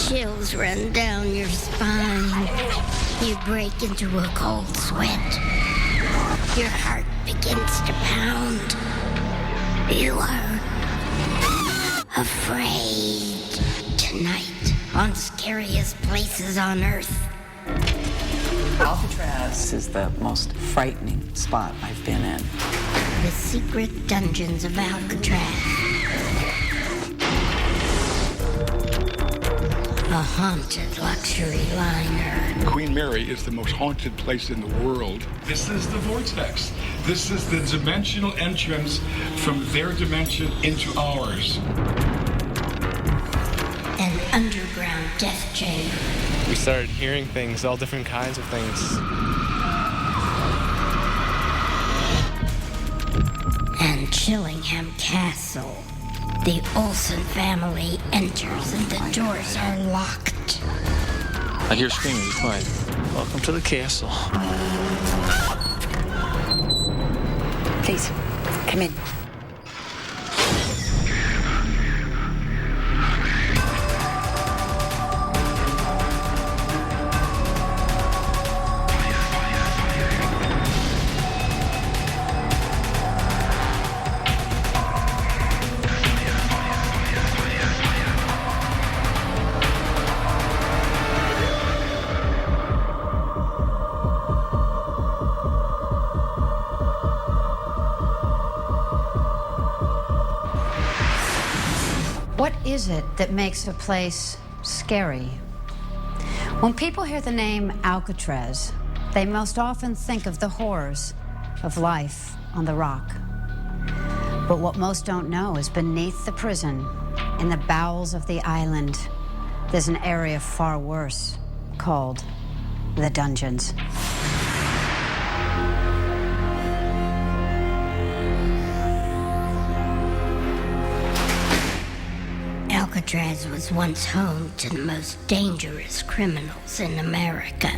Chills run down your spine. You break into a cold sweat. Your heart begins to pound. You are afraid. Tonight on Scariest Places on Earth. Alcatraz is the most frightening spot I've been in. The secret dungeons of Alcatraz. A haunted luxury liner. Queen Mary is the most haunted place in the world. This is the vortex. This is the dimensional entrance from their dimension into ours. An underground death chamber. We started hearing things, all different kinds of things. And Chillingham Castle. The Olson family enters and the doors are locked. I hear screaming, be quiet. Welcome to the castle. Please, come in. What is it that makes a place scary? When people hear the name Alcatraz, they most often think of the horrors of life on the rock. But what most don't know is beneath the prison, in the bowels of the island, there's an area far worse called the dungeons. Alcatraz was once home to the most dangerous criminals in America.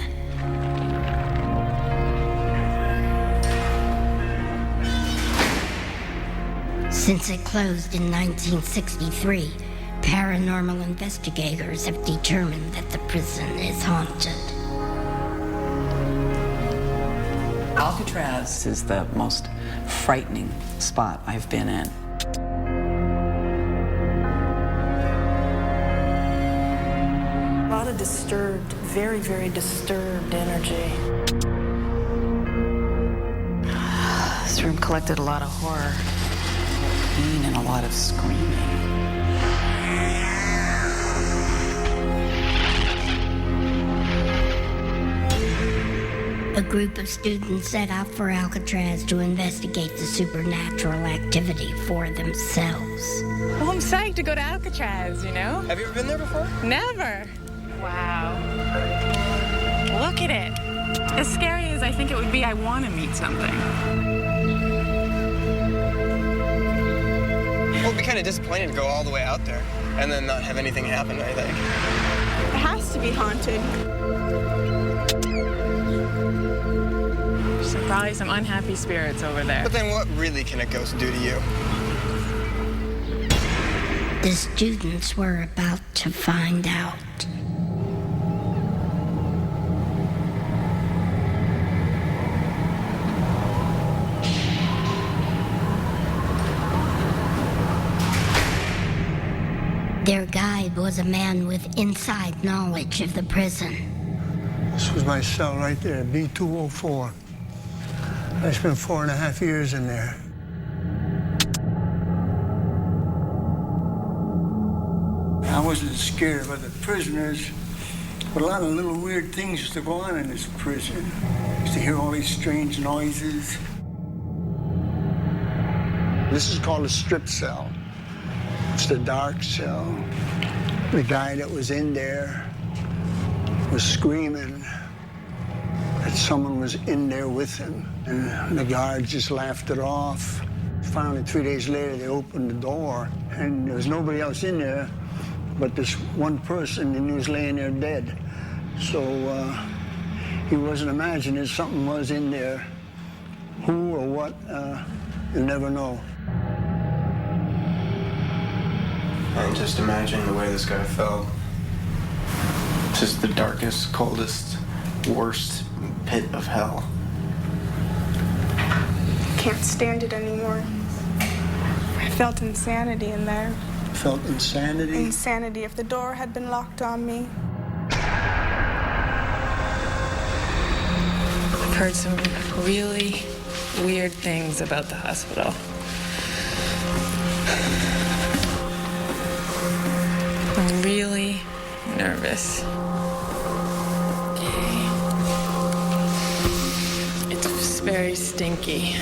Since it closed in 1963, paranormal investigators have determined that the prison is haunted. Alcatraz is the most frightening spot I've been in. A lot of disturbed, very, very disturbed energy. This room collected a lot of horror. Pain and a lot of screaming. A group of students set out for Alcatraz to investigate the supernatural activity for themselves. Well, I'm psyched to go to Alcatraz, you know? Have you ever been there before? Never. Wow. Look at it. As scary as I think it would be, I want to meet something. Well, it'd be kind of disappointing to go all the way out there and then not have anything happen, I think. It has to be haunted. There's probably some unhappy spirits over there. But then what really can a ghost do to you? The students were about to find out. Their guide was a man with inside knowledge of the prison. This was my cell right there, B204. I spent 4.5 years in there. I wasn't scared by the prisoners, but a lot of little weird things used to go on in this prison. I used to hear all these strange noises. This is called a strip cell. It's the dark cell. The guy that was in there was screaming that someone was in there with him, and the guards just laughed it off. Finally, 3 days later, they opened the door, and there was nobody else in there but this one person, and he was laying there dead. So he wasn't imagining something was in there. Who or what, you'll never know. And just imagine the way this guy felt. Just the darkest, coldest, worst pit of hell. Can't stand it anymore. I felt insanity in there. Felt insanity? Insanity if the door had been locked on me. I've heard some really weird things about the hospital. I'm really nervous. Okay. It's very stinky.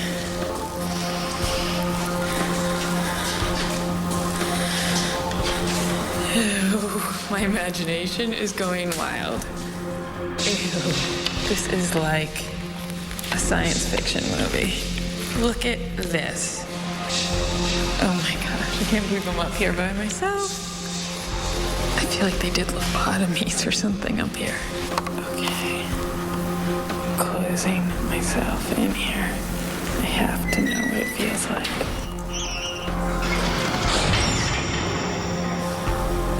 Ew, my imagination is going wild. Ew, this is like a science fiction movie. Look at this. Oh my gosh, I can't believe I'm up here by myself. I feel like they did lobotomies or something up here. Okay. Closing myself in here. I have to know what it feels like.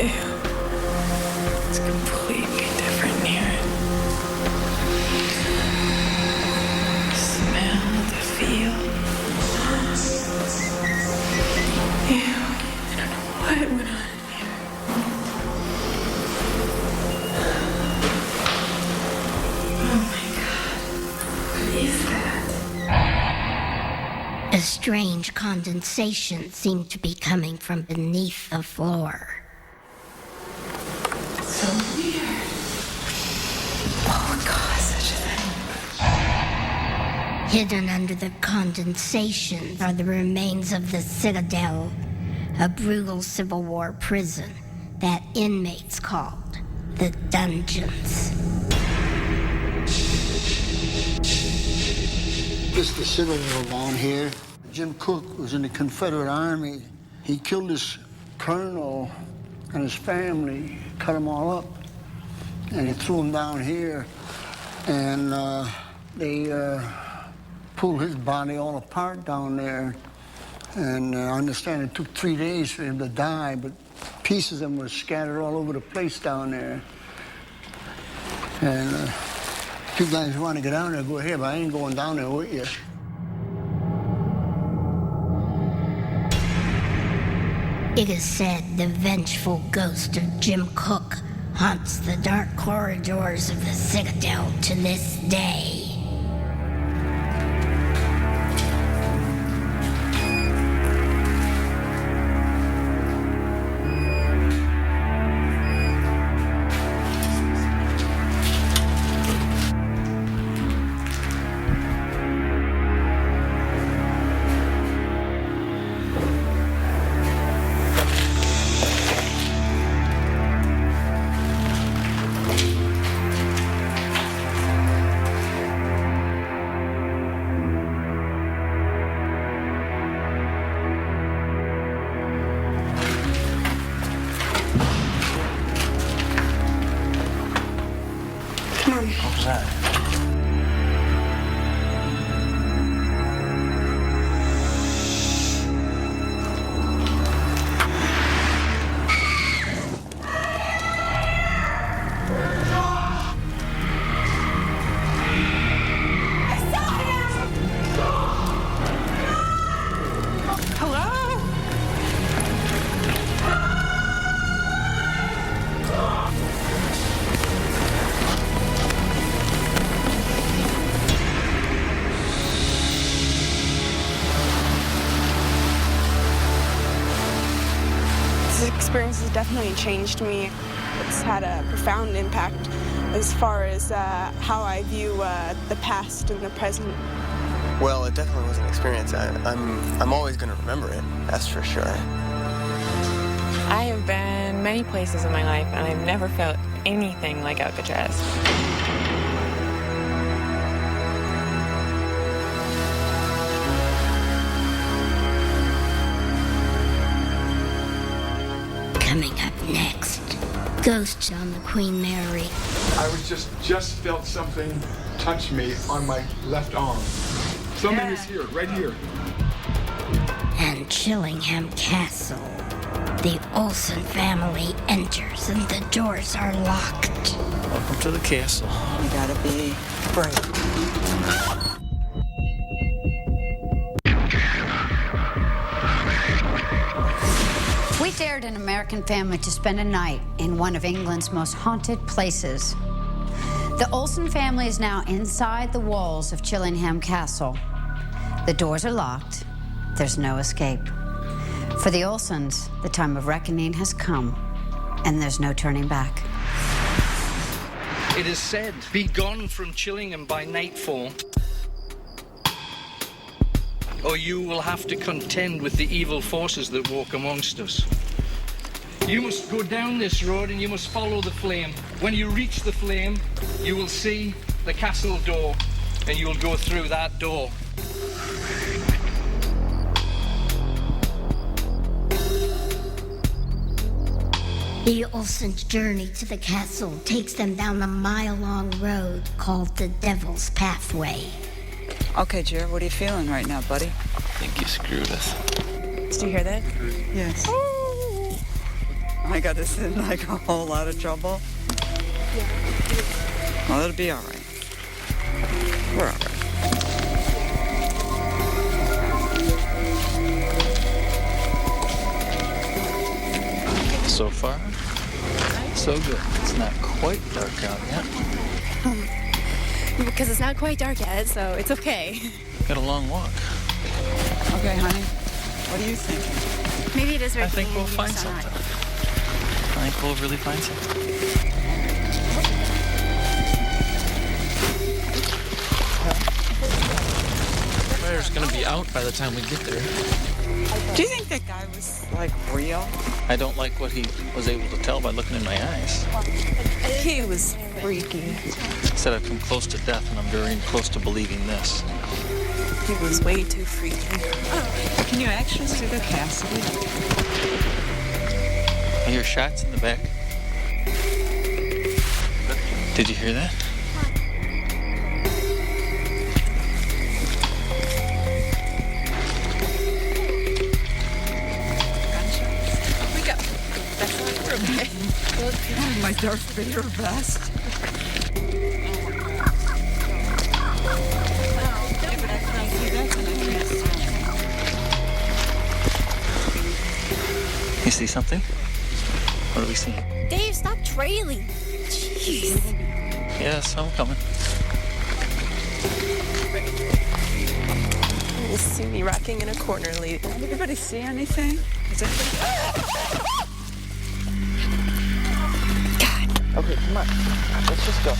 Ew. It's completely different in here. Smell, the feel. Ew. I don't know what went on in here. Oh my God. What is that? A strange condensation seemed to be coming from beneath the floor. So weird. Oh, God, such a thing. Hidden under the condensation are the remains of the Citadel, a brutal Civil War prison that inmates called the dungeons. This is the Citadel down here. Jim Cook was in the Confederate Army. He killed this colonel and his family, cut them all up, and he threw them down here. And they pulled his body all apart down there. And I understand it took 3 days for him to die, but pieces of him were scattered all over the place down there. And if you guys want to get down there, go ahead, but I ain't going down there with you. It is said the vengeful ghost of Jim Cook haunts the dark corridors of the Citadel to this day. What was that? This experience has definitely changed me. It's had a profound impact as far as how I view the past and the present. Well, it definitely was an experience. I'm always going to remember it, that's for sure. I have been many places in my life, and I've never felt anything like Alcatraz. Coming up next, ghosts on the Queen Mary. I was just felt something touch me on my left arm. Something is here, right here. And Chillingham Castle. The Olson family enters and the doors are locked. Welcome to the castle. You gotta be brave. We dared an American family to spend a night in one of England's most haunted places. The Olson family is now inside the walls of Chillingham Castle. The doors are locked. There's no escape. For the Olsons, the time of reckoning has come, and there's no turning back. It is said, be gone from Chillingham by nightfall, or you will have to contend with the evil forces that walk amongst us. You must go down this road and you must follow the flame. When you reach the flame, you will see the castle door, and you will go through that door. The Olsons' journey to the castle takes them down a mile-long road called the Devil's Pathway. Okay, Jared, what are you feeling right now, buddy? I think you screwed us. Did you hear that? Yes. I got us in like a whole lot of trouble. Yeah. Well, it'll be all right. We're all right. So far, so good. It's not quite dark out yet. Because it's not quite dark yet, so it's okay. Got a long walk. Okay, honey. What are you thinking? Maybe it is right. I think we'll find something. I think we'll really find something. Fire's gonna be out by the time we get there. Do you think that guy was, like, real? I don't like what he was able to tell by looking in my eyes. He was freaky. He said I've come close to death, and I'm very close to believing this. He was way too freaky. Can you actually see the castle? I hear shots in the back. Did you hear that? My Darth Vader vest. You see something? What do we see? Dave, stop trailing. Jeez. Yes, I'm coming. You see me rocking in a corner, lady. Did everybody see anything? Is anybody... Okay, come on. Let's just go.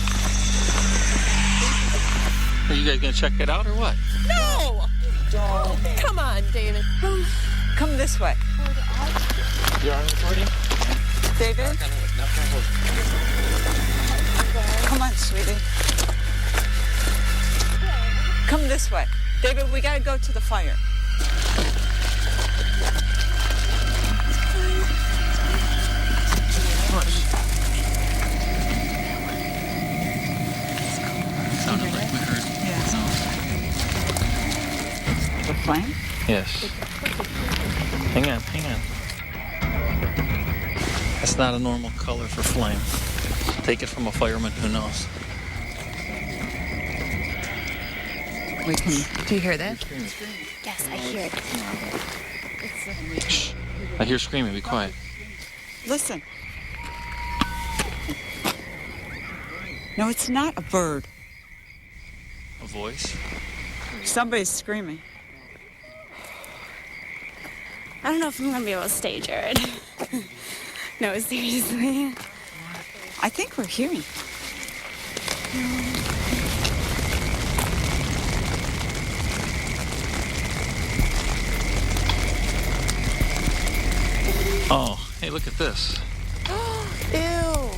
Are you guys gonna check it out or what? No! Don't. Come on, David. Come this way. Your arm recording? David? Come on, sweetie. Come this way. David, we gotta go to the fire. Sounded like we heard. Yes. The flame? Yes. Hang on. That's not a normal color for flame. Take it from a fireman who knows. Do you hear that? Yes, I hear it. Shh. I hear screaming. Be quiet. Listen. No, it's not a bird. A voice? Somebody's screaming. I don't know if I'm gonna be able to stay, Jared. No, seriously. I think we're hearing. Oh, hey, look at this. Ew.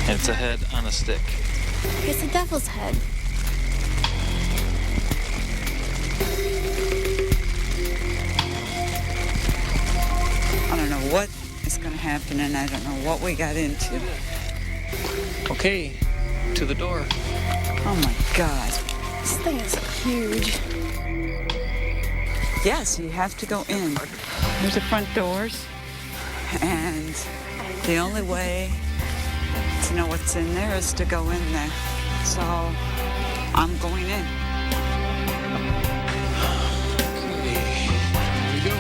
And it's a head on a stick. It's a devil's head. I don't know what is going to happen, and I don't know what we got into. Okay, to the door. Oh my God. This thing is huge. Yes, you have to go in. There's the front doors, and the only way to know what's in there is to go in there. So I'm going in. Here we go.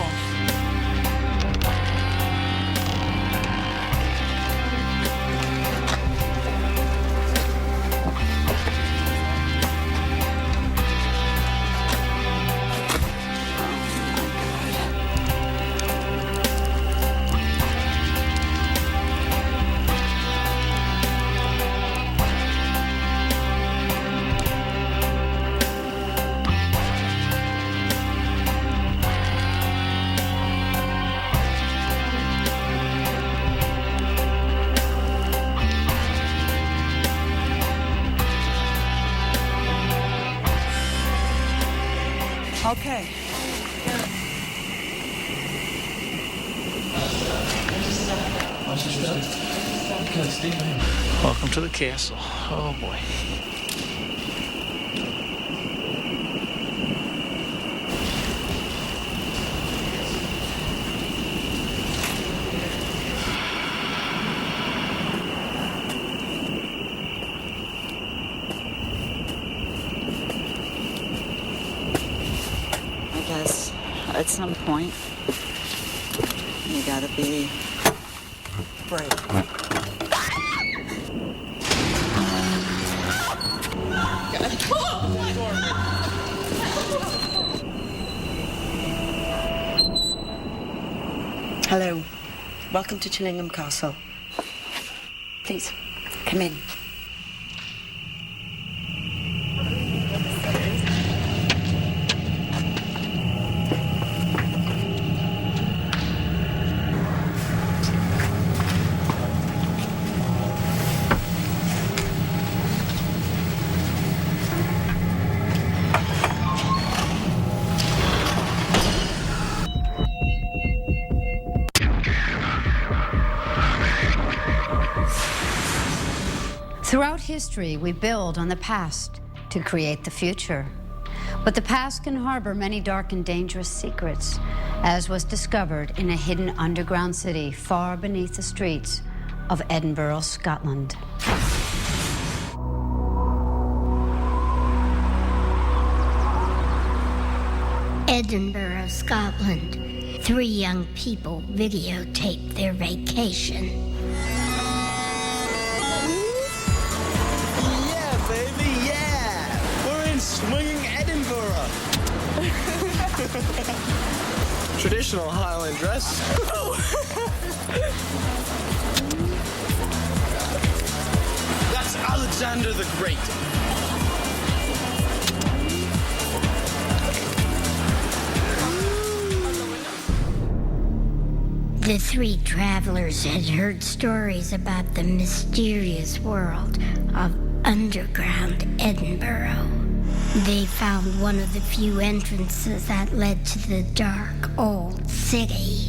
Okay. Welcome to the castle. Oh boy. I guess at some point you gotta be brave. Hello. Welcome to Chillingham Castle. Please, come in. Throughout history, we build on the past to create the future. But the past can harbor many dark and dangerous secrets, as was discovered in a hidden underground city far beneath the streets of Edinburgh, Scotland. Edinburgh, Scotland. 3 young people videotaped their vacation. Yeah, baby, yeah! We're in swinging Edinburgh! Traditional Highland dress. That's Alexander the Great. The 3 travelers had heard stories about the mysterious world of underground Edinburgh. They found one of the few entrances that led to the dark old city.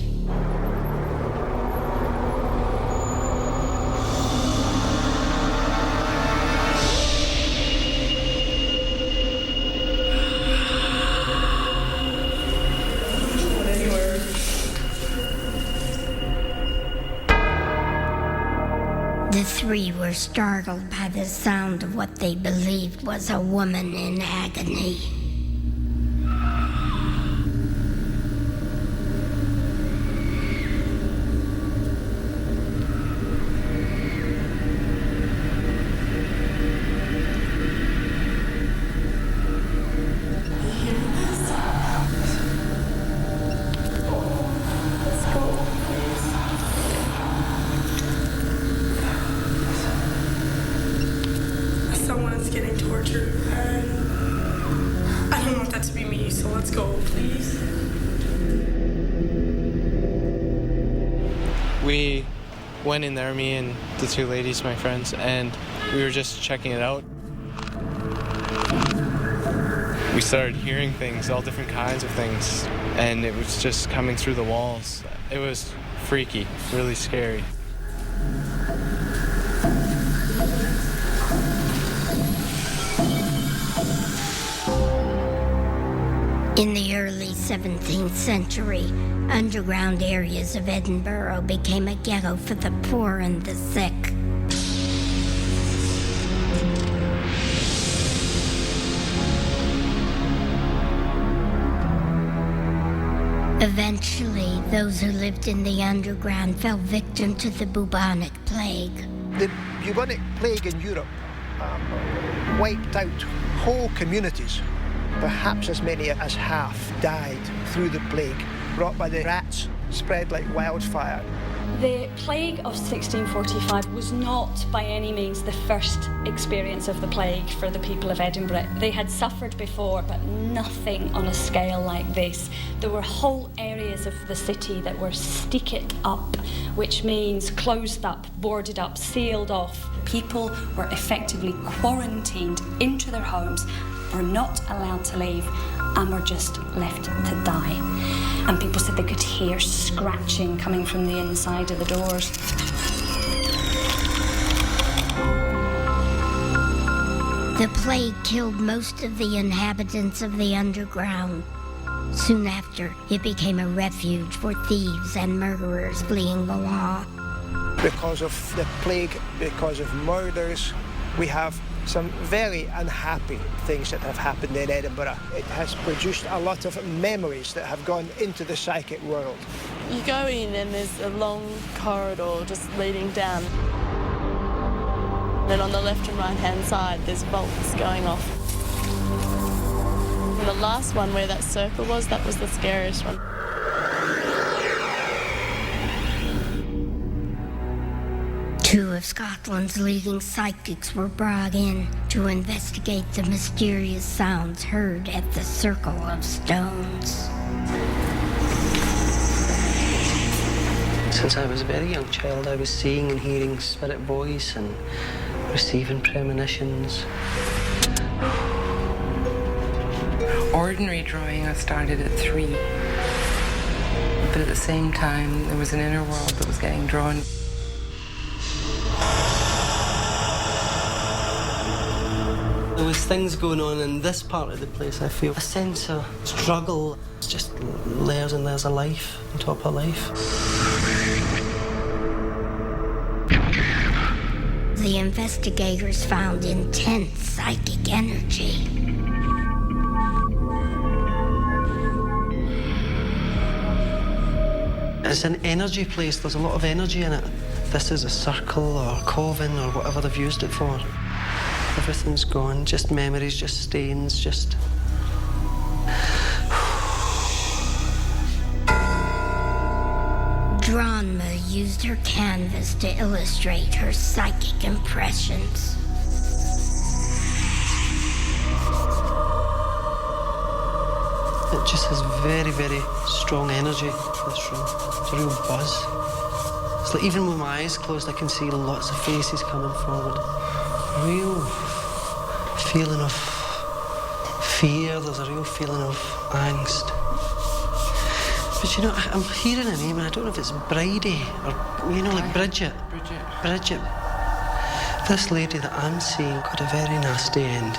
The 3 were startled by the sound of what they believed was a woman in agony. Someone's getting tortured, and I don't want that to be me, so let's go, please. We went in there, me and the 2 ladies, my friends, and we were just checking it out. We started hearing things, all different kinds of things, and it was just coming through the walls. It was freaky, really scary. In the early 17th century, underground areas of Edinburgh became a ghetto for the poor and the sick. Eventually, those who lived in the underground fell victim to the Bubonic Plague. The Bubonic Plague in Europe wiped out whole communities. Perhaps as many as half died through the plague, brought by the rats, spread like wildfire. The plague of 1645 was not by any means the first experience of the plague for the people of Edinburgh. They had suffered before, but nothing on a scale like this. There were whole areas of the city that were stickit up, which means closed up, boarded up, sealed off. People were effectively quarantined into their homes, were not allowed to leave, and were just left to die. And people said they could hear scratching coming from the inside of the doors. The plague killed most of the inhabitants of the underground. Soon after, it became a refuge for thieves and murderers fleeing the law. Because of the plague, because of murders, we have some very unhappy things that have happened in Edinburgh. It has produced a lot of memories that have gone into the psychic world. You go in and there's a long corridor just leading down. And on the left and right hand side there's bolts going off. And the last one where that circle was, that was the scariest one. Two of Scotland's leading psychics were brought in to investigate the mysterious sounds heard at the Circle of Stones. Since I was a very young child, I was seeing and hearing spirit voice and receiving premonitions. Ordinary drawing, I started at 3. But at the same time, there was an inner world that was getting drawn. There was things going on in this part of the place, I feel. A sense of struggle. It's just layers and layers of life on top of life. The investigators found intense psychic energy. It's an energy place. There's a lot of energy in it. This is a circle or coven or whatever they've used it for. Everything's gone, just memories, just stains, just... Dranma used her canvas to illustrate her psychic impressions. It just has very, very strong energy, this room. It's a real buzz. It's like even with my eyes closed, I can see lots of faces coming forward. Real feeling of fear, there's a real feeling of angst. But you know, I'm hearing a name and I don't know if it's Bridie or, you know, like Bridget. Bridget. This lady that I'm seeing got a very nasty end.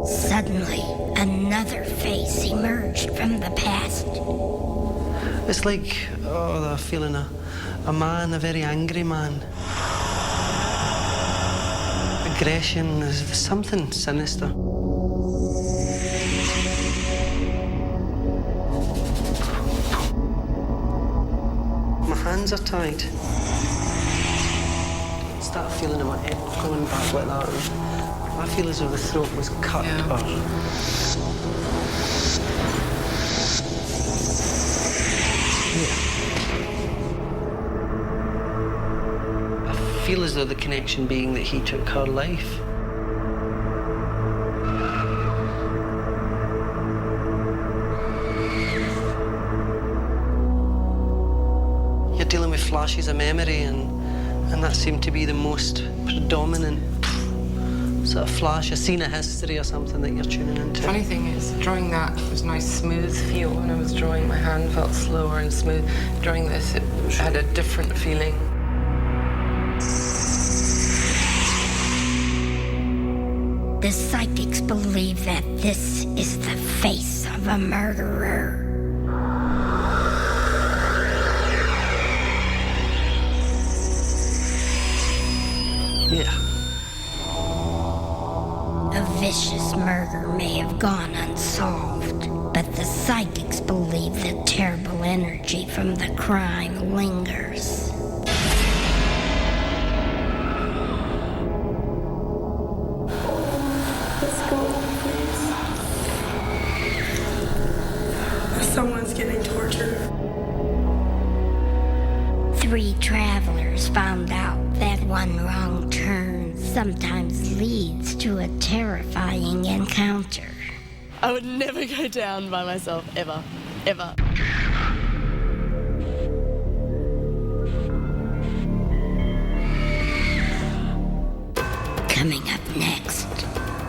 Suddenly, another face emerged from the past. It's like, the feeling a man, a very angry man. Aggression, there's something sinister. My hands are tied. I start feeling my head going back like that. And I feel as though the throat was cut I feel as though the connection being that he took her life. You're dealing with flashes of memory, and that seemed to be the most predominant sort of flash, a scene of history or something that you're tuning into. Funny thing is, drawing that, it was a nice smooth feel when I was drawing. My hand felt slower and smooth. Drawing this, it had a different feeling. The psychics believe that this is the face of a murderer. Yeah. A vicious murder may have gone unsolved, but the psychics believe the terrible energy from the crime lingers. Let's go, please. Someone's getting tortured. 3 travelers found out that one wrong turn sometimes leads to a terrifying encounter. I would never go down by myself, ever. Ever. Coming up next,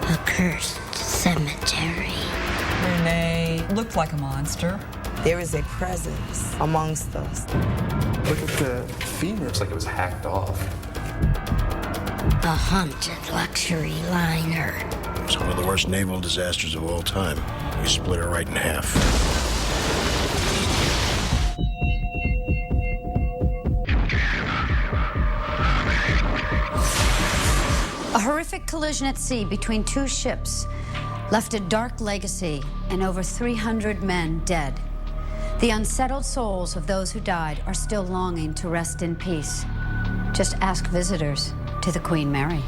a cursed cemetery. Rene looked like a monster. There is a presence amongst us. Look at the femur. It's like it was hacked off. A haunted luxury liner. It's one of the worst naval disasters of all time. We split her right in half. A horrific collision at sea between 2 ships left a dark legacy and over 300 men dead. The unsettled souls of those who died are still longing to rest in peace. Just ask visitors to the Queen Mary.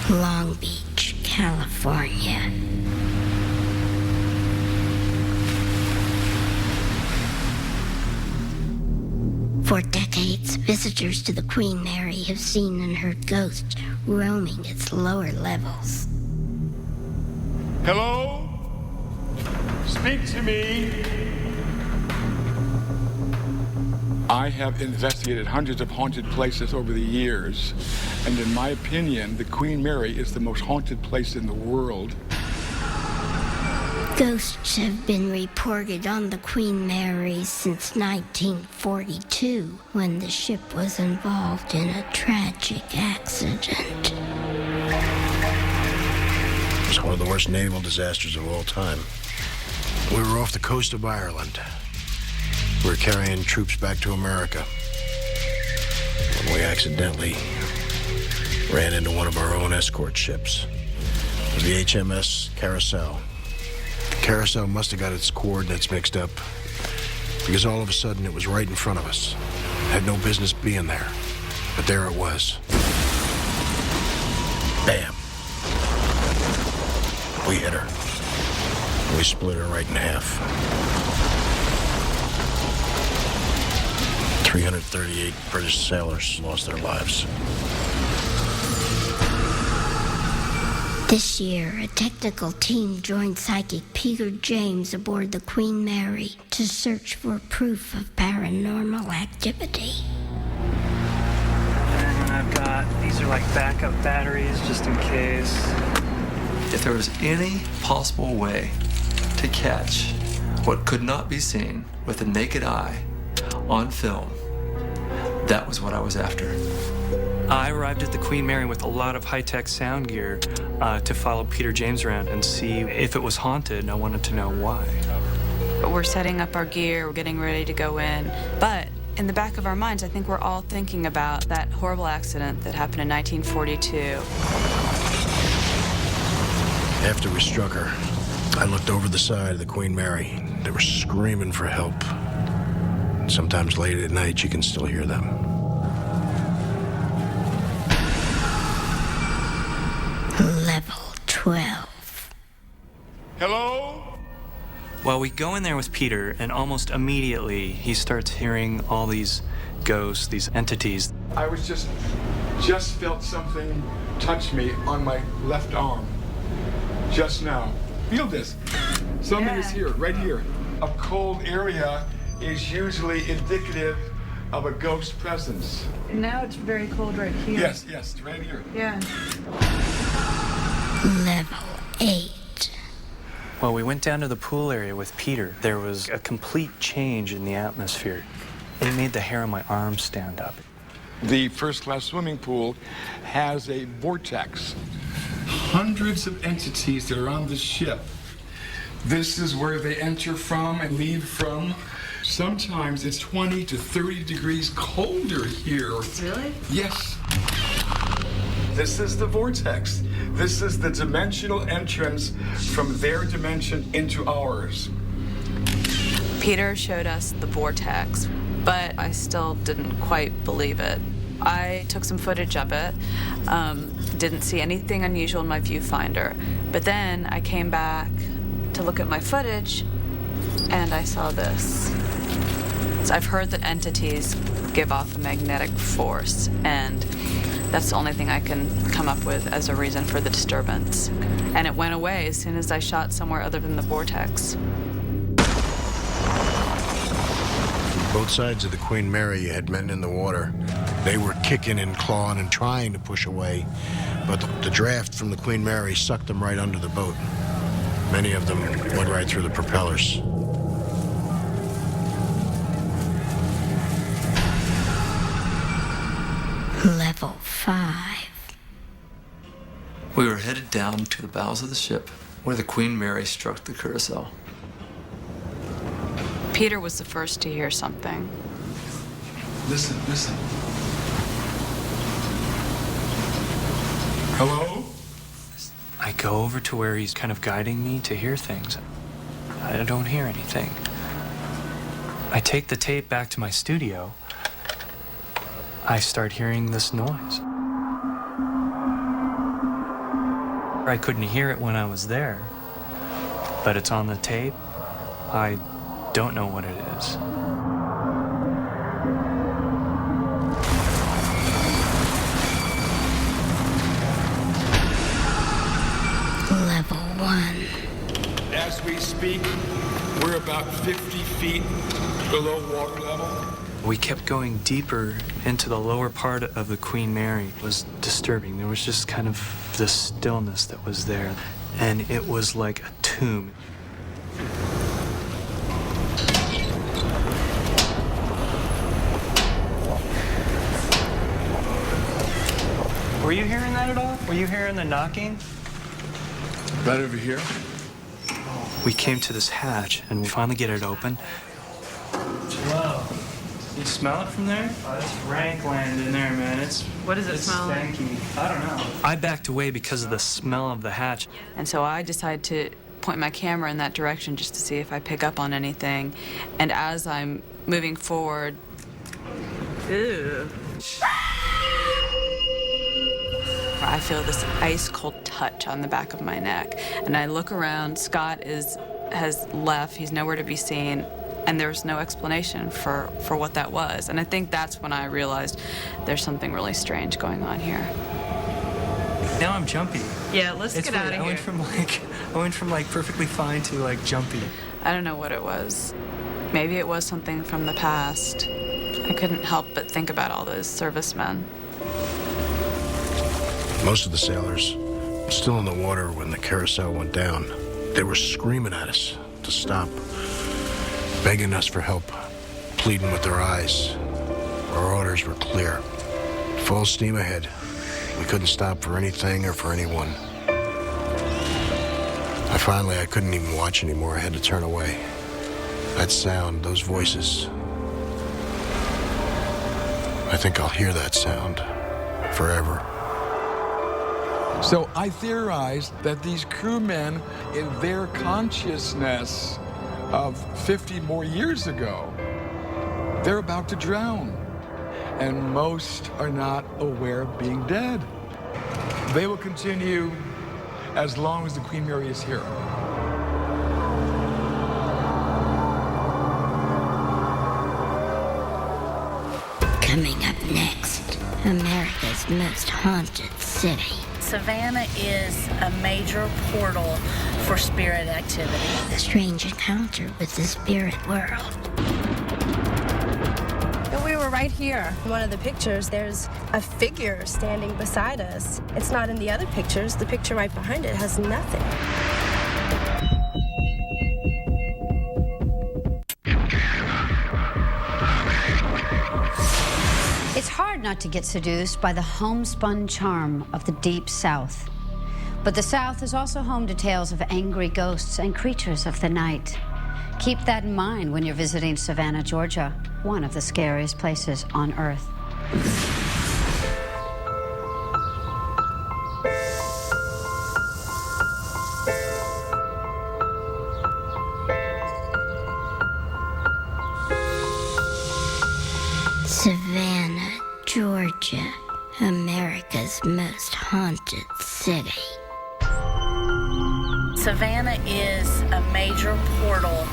Long Beach, California. For decades, visitors to the Queen Mary have seen and heard ghosts roaming its lower levels. Hello? Speak to me. I have investigated hundreds of haunted places over the years, and in my opinion, the Queen Mary is the most haunted place in the world. Ghosts have been reported on the Queen Mary since 1942, when the ship was involved in a tragic accident. It's one of the worst naval disasters of all time. We were off the coast of Ireland. We were carrying troops back to America when we accidentally ran into one of our own escort ships. It was the HMS Carousel. The Carousel must have got its coordinates mixed up because all of a sudden it was right in front of us. It had no business being there, but there it was. Bam. We hit her. We split her right in half. 338 British sailors lost their lives. This year, a technical team joined psychic Peter James aboard the Queen Mary to search for proof of paranormal activity. And I've got, these are like backup batteries just in case. If there was any possible way to catch what could not be seen with the naked eye on film, that was what I was after. I arrived at the Queen Mary with a lot of high-tech sound gear to follow Peter James around and see if it was haunted, and I wanted to know why. We're setting up our gear, we're getting ready to go in, but in the back of our minds, I think we're all thinking about that horrible accident that happened in 1942. After we struck her, I looked over the side of the Queen Mary. They were screaming for help. Sometimes late at night, you can still hear them. Level 12. Hello? Well, we go in there with Peter, and almost immediately he starts hearing all these ghosts, these entities. I was just felt something touch me on my left arm. Just now. Feel this. Something is here, right here. A cold area is usually indicative of a ghost presence. Now it's very cold right here. Yes, it's right here. Yeah. Level 8. Well, we went down to the pool area with Peter. There was a complete change in the atmosphere. It made the hair on my arm stand up. The first-class swimming pool has a vortex. Hundreds of entities that are on the ship. This is where they enter from and leave from. Sometimes it's 20 to 30 degrees colder here. Really? Yes. This is the vortex. This is the dimensional entrance from their dimension into ours. Peter showed us the vortex, but I still didn't quite believe it. I took some footage of it, didn't see anything unusual in my viewfinder, but then I came back to look at my footage and I saw this. So I've heard that entities give off a magnetic force, and that's the only thing I can come up with as a reason for the disturbance. And it went away as soon as I shot somewhere other than the vortex. Both sides of the Queen Mary, you had men in the water. They were kicking and clawing and trying to push away, but the draft from the Queen Mary sucked them right under the boat. Many of them went right through the propellers. Level 5. We were headed down to the bows of the ship where the Queen Mary struck the curacao. Peter was the first to hear something. Listen, listen. Hello? I go over to where he's kind of guiding me to hear things. I don't hear anything. I take the tape back to my studio. I start hearing this noise. I couldn't hear it when I was there, but it's on the tape. I don't know what it is. Level 1. As we speak, we're about 50 feet below water level. We kept going deeper into the lower part of the Queen Mary. It was disturbing. There was just kind of this stillness that was there, and it was like a tomb. Were you hearing that at all? Were you hearing the knocking? Right over here. We came to this hatch, and we finally get it open. Wow. You smell it from there? Oh, it's rank land in there, man. What does it smell like? Stanky. I don't know. I backed away because of the smell of the hatch. And so I decided to point my camera in that direction just to see if I pick up on anything. And as I'm moving forward, ew, I feel this ice cold touch on the back of my neck. And I look around, Scott has left, he's nowhere to be seen. And there's no explanation for what that was. And I think that's when I realized there's something really strange going on here. Now I'm jumpy. Yeah, let's get out of here. I went from perfectly fine to like jumpy. I don't know what it was. Maybe it was something from the past. I couldn't help but think about all those servicemen. Most of the sailors were still in the water when the carousel went down. They were screaming at us to stop, begging us for help, pleading with their eyes. Our orders were clear. Full steam ahead. We couldn't stop for anything or for anyone. I couldn't even watch anymore. I had to turn away. That sound, those voices. I think I'll hear that sound forever. So I theorized that these crewmen, in their consciousness of 50 more years ago, they're about to drown. And most are not aware of being dead. They will continue as long as the Queen Mary is here. Coming up next, America's most haunted city. Savannah is a major portal for spirit activity. A strange encounter with the spirit world. We were right here. In one of the pictures, there's a figure standing beside us. It's not in the other pictures. The picture right behind it has nothing. It's hard hard not to get seduced by the homespun charm of the Deep South. But the South is also home to tales of angry ghosts and creatures of the night. Keep that in mind when you're visiting Savannah, Georgia, one of the scariest places on Earth. Savannah, Georgia, America's most haunted city. Savannah is a major portal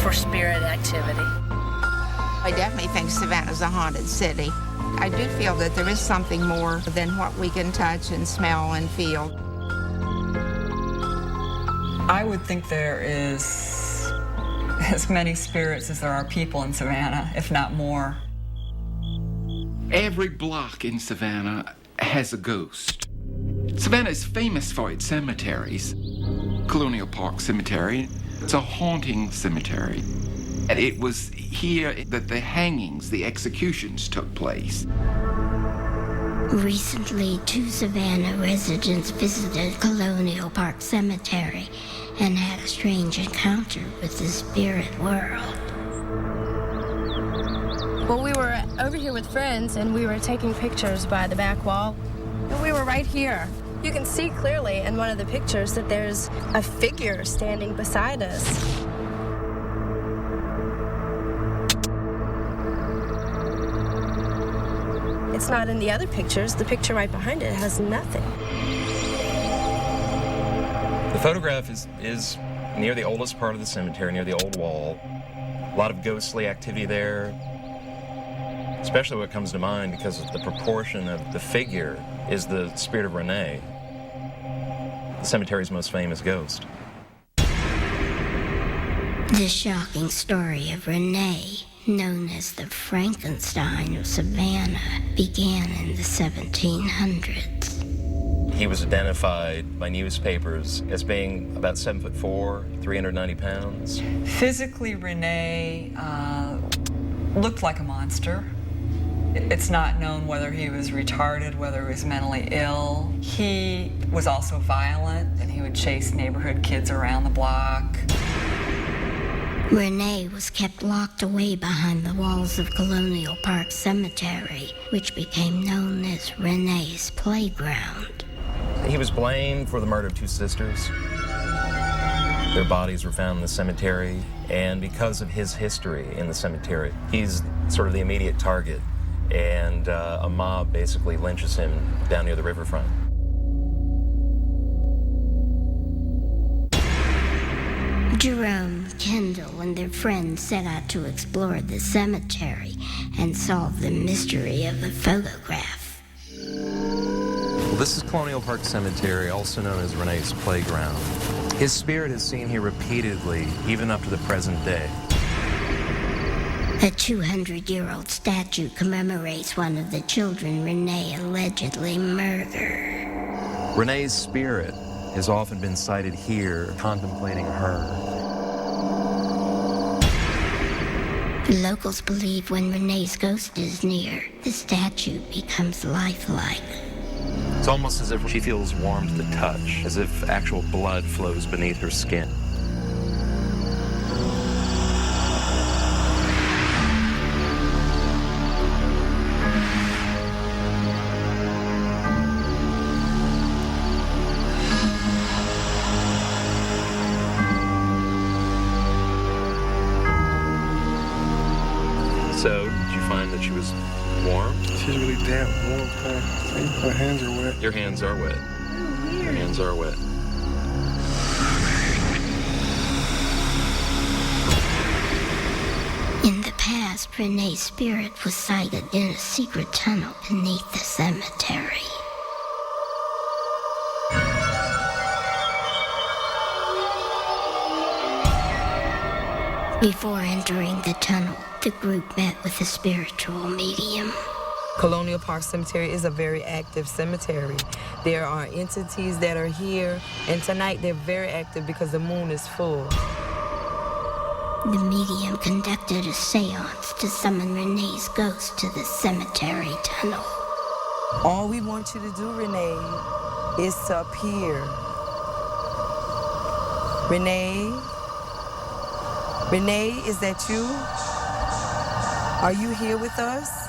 for spirit activity. I definitely think Savannah's a haunted city. I do feel that there is something more than what we can touch and smell and feel. I would think there is as many spirits as there are people in Savannah, if not more. Every block in Savannah has a ghost. Savannah is famous for its cemeteries. Colonial Park Cemetery, it's a haunting cemetery. And it was here that the hangings, the executions took place. Recently, 2 Savannah residents visited Colonial Park Cemetery and had a strange encounter with the spirit world. Well, we were over here with friends, and we were taking pictures by the back wall. And we were right here. You can see clearly in one of the pictures that there's a figure standing beside us. It's not in the other pictures. The picture right behind it has nothing. The photograph is near the oldest part of the cemetery, near the old wall. A lot of ghostly activity there, especially what comes to mind because of the proportion of the figure is the spirit of Rene, the cemetery's most famous ghost. The shocking story of Rene, known as the Frankenstein of Savannah, began in the 1700s. He was identified by newspapers as being about 7'4", 390 pounds. Physically, Rene looked like a monster. It's not known whether he was retarded, whether he was mentally ill. He was also violent, and he would chase neighborhood kids around the block. Rene was kept locked away behind the walls of Colonial Park Cemetery, which became known as Rene's playground. He was blamed for the murder of 2 sisters. Their bodies were found in the cemetery, and because of his history in the cemetery, he's sort of the immediate target, and a mob basically lynches him down near the riverfront. Jerome, Kendall, and their friends set out to explore the cemetery and solve the mystery of the photograph. Well, this is Colonial Park Cemetery, also known as Rene's playground. His spirit is seen here repeatedly, even up to the present day. A 200-year-old statue commemorates one of the children Rene allegedly murdered. Rene's spirit has often been sighted here, contemplating her. Locals believe when Rene's ghost is near, the statue becomes lifelike. It's almost as if she feels warm to the touch, as if actual blood flows beneath her skin. So, did you find that she was warm? She's really damp warm. My hands are wet. Your hands are wet. Your hands are wet. In the past, Rene's spirit was sighted in a secret tunnel beneath the cemetery. Before entering the tunnel, the group met with a spiritual medium. Colonial Park Cemetery is a very active cemetery. There are entities that are here, and tonight they're very active because the moon is full. The medium conducted a seance to summon Rene's ghost to the cemetery tunnel. All we want you to do, Rene, is to appear. Rene? Rene, is that you? Are you here with us?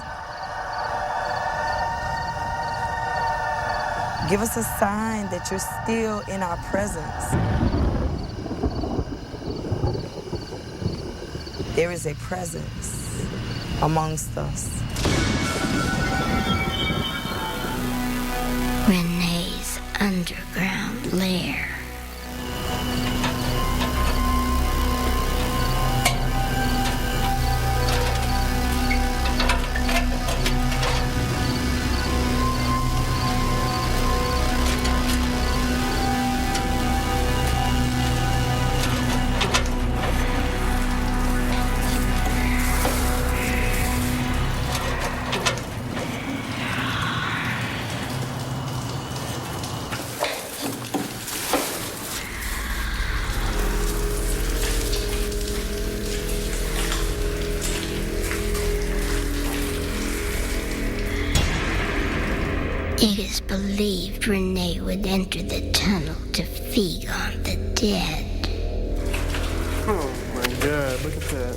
Give us a sign that you're still in our presence. There is a presence amongst us. Rene's underground lair. It is believed Rene would enter the tunnel to feed on the dead. Oh my god, look at that.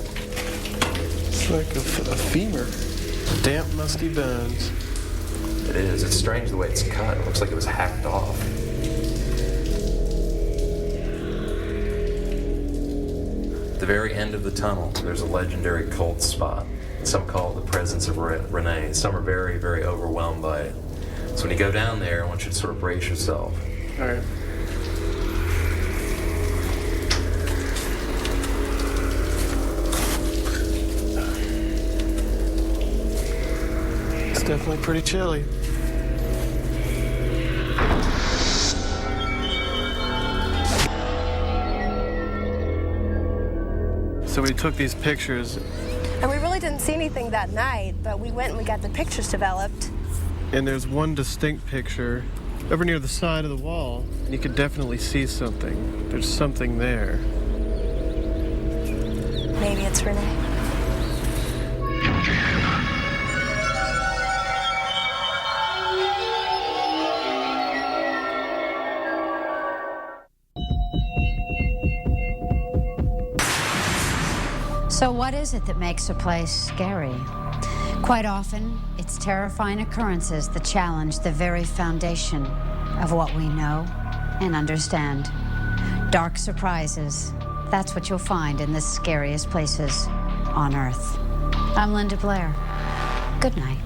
It's like a femur. Damp, musty bones. It is. It's strange the way it's cut. It looks like it was hacked off. At the very end of the tunnel, there's a legendary cult spot. Some call it the presence of Rene. Some are very, very overwhelmed by it. So when you go down there, I want you to sort of brace yourself. All right. It's definitely pretty chilly. So we took these pictures. And we really didn't see anything that night, but we went and we got the pictures developed. And there's one distinct picture over near the side of the wall. And you could definitely see something. There's something there. Maybe it's Rene. So what is it that makes a place scary? Quite often, it's terrifying occurrences that challenge the very foundation of what we know and understand. Dark surprises, that's what you'll find in the scariest places on Earth. I'm Linda Blair. Good night.